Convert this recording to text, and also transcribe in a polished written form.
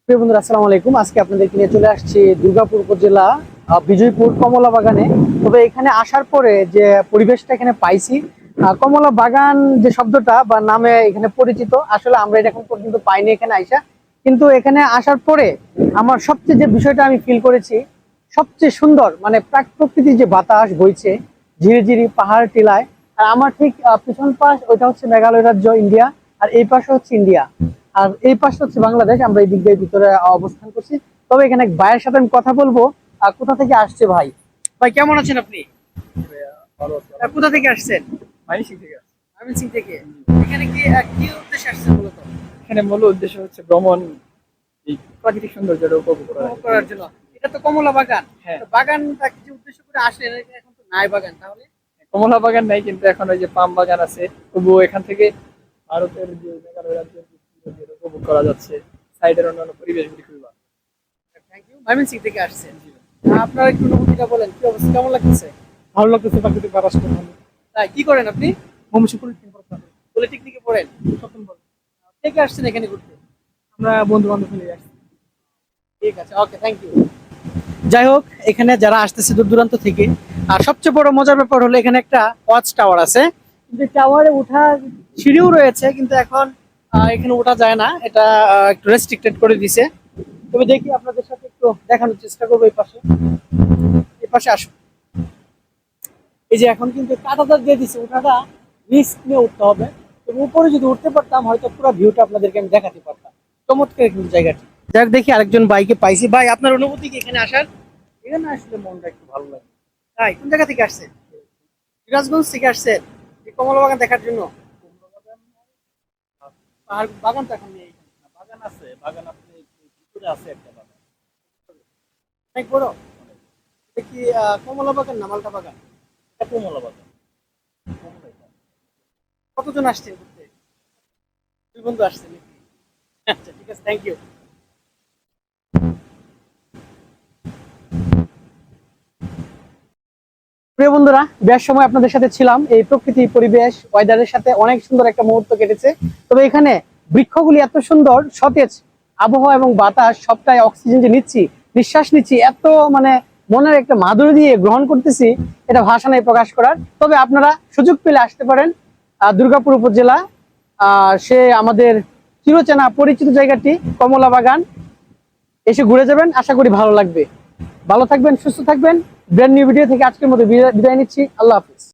প্রিয় বন্ধুরা, আসসালামু আলাইকুম। আজকে আপনাদেরকে নিয়ে চলে আসছি দুর্গাপুর উপজেলা বিজয়পুর কমলা বাগানে। তবে এখানে আসার পরে যে পরিবেশটা এখানে পাইছি, কমলা বাগান যে শব্দটা বা নামে এখানে পরিচিত, আসলে আমরা এটা এখন পর্যন্ত পাইনি এখানে আইসা। কিন্তু এখানে আসার পরে আমার সবচেয়ে যে বিষয়টা আমি ফিল করেছি, সবচেয়ে সুন্দর মানে প্রকৃতির যে বাতাস বইছে ঝিরি ঝিরি পাহাড় টিলায়। আর আমার ঠিক পিছন পাশ ওইটা হচ্ছে মেঘালয় রাজ্য, ইন্ডিয়া। আর এই পাশে হচ্ছে ইন্ডিয়া, আর এই পাশে হচ্ছে বাংলাদেশ। আমরা এই দিক দিয়ে ভিতরে অবস্থান করছি। তবে এখানে এক ভাইয়ের সাথে আমি কথা বলবো। কোথা থেকে আসছে ভাই? ভাই কেমন আছেন আপনি? ভালো আছি কোথা আলহামদুলিল্লাহ। থেকে আসছেন? মাইমিংসিং থেকে আসছি। ময়মনসিংহ থেকে। এখানে কি উদ্দেশ্যে আসছেন মূলত? এখানে মূল উদ্দেশ্য হচ্ছে ভ্রমণ, এই প্রাকৃতিক সৌন্দর্যটা উপভোগ করা। উপভোগ করার জন্য। এটা তো কমলা বাগান। হ্যাঁ, তো বাগানটা কি উদ্দেশ্য করে আসলেন? এখন তো নাই বাগান, তাহলে? কমলা বাগান নাই, কিন্তু এখন ওই যে পাম বাগান আছে। তবুও এখান থেকে ভারতের যে মেঘালয় রাজ্যের যে সৌন্দর্যটা উপভোগ করা যাচ্ছে। সাইডের অন্যান্য পরিবেশগুলি খুবই ভালো। Thank you. ময়মনসিংহ থেকে আসছেন। আপনার একটু অনুভূতিটা বলেন, কি অবস্থা, কেমন লাগতেছে? ভালো লাগতেছে, প্রাকৃতিক বাতাস খুব ভালো। তাই কি করেন আপনি? মমসিপুর পলিটেকনিকে পড়েন? সপ্তম বর্ষ। কে কে আসছেন এখানে ঘুরতে? আমরা বন্ধু বান্ধব মিলে আসছি। ঠিক আছে, ওকে, থ্যাংক ইউ। যাই হোক, এখানে যারা আসতেছে দূর দূরান্ত থেকে, আর সবচেয়ে বড় মজার ব্যাপার হলো এখানে একটা ওয়াচ টাওয়ার আছে। কিন্তু টাওয়ারে ওঠার সিঁড়িও রয়েছে, কিন্তু এখন এখানে ওঠা যায় না। এটা একটু রেস্ট্রিক্টেড করে দিছে। তবে দেখি আপনাদের সাথে একটু দেখানোর চেষ্টা করবো। এই পাশে আসুন। এই যে এখন কিন্তু কাঁটাতার দিয়ে দিছে, ওঠাটা রিস্ক নিয়ে উঠতে হবে। এবং উপরে যদি উঠতে পারতাম, হয়তো পুরো ভিউটা আপনাদেরকে আমি দেখাতে পারতাম। চমৎকার কিন্তু জায়গাটি। যাক, দেখি আরেকজন বাইকে পাইছি। ভাই, আপনার অনুভূতি কি এখানে আসার? এখানে আসলে মনটা একটু ভালো লাগে। তাই? কোন জায়গা থেকে আসছেন? সিরাজগঞ্জ থেকে আসছেন এই কমলা বাগান দেখার জন্য? পাহাড় বাগান তো এখন নেই এখানে। বাগান আছে, বাগান আপনি ভিতরে আছে একটা বাগান। অনেক বড়। এটা কি কমলা বাগান না মালটা বাগান? এটা কমলা বাগান। কতজন আসছেন ঘুরতে? দুই বন্ধু আসছেন নাকি? আচ্ছা, ঠিক আছে, থ্যাংক ইউ। প্রিয় বন্ধুরা, বেশ সময় আপনাদের সাথে ছিলাম। এই প্রকৃতি পরিবেশ ওয়েদারের সাথে অনেক সুন্দর একটা মুহূর্ত কেটেছে। তবে এখানে বৃক্ষগুলি এত সুন্দর, সতেজ আবহাওয়া এবং বাতাস, সবটাই অক্সিজেন যে নিচ্ছি, নিঃশ্বাস নিচ্ছি, এত মানে মনের একটা মাধুরী দিয়ে গ্রহণ করতেছি, এটা ভাষা নেই প্রকাশ করার। তবে আপনারা সুযোগ পেলে আসতে পারেন দুর্গাপুর উপজেলা। সে আমাদের চিরচেনা পরিচিত জায়গাটি কমলা বাগান। এসে ঘুরে যাবেন, আশা করি ভালো লাগবে। ভালো থাকবেন, সুস্থ থাকবেন। ব্র্যান্ড নিউ ভিডিও থেকে আজকের মতো বিদায় নিচ্ছি। আল্লাহ হাফিজ।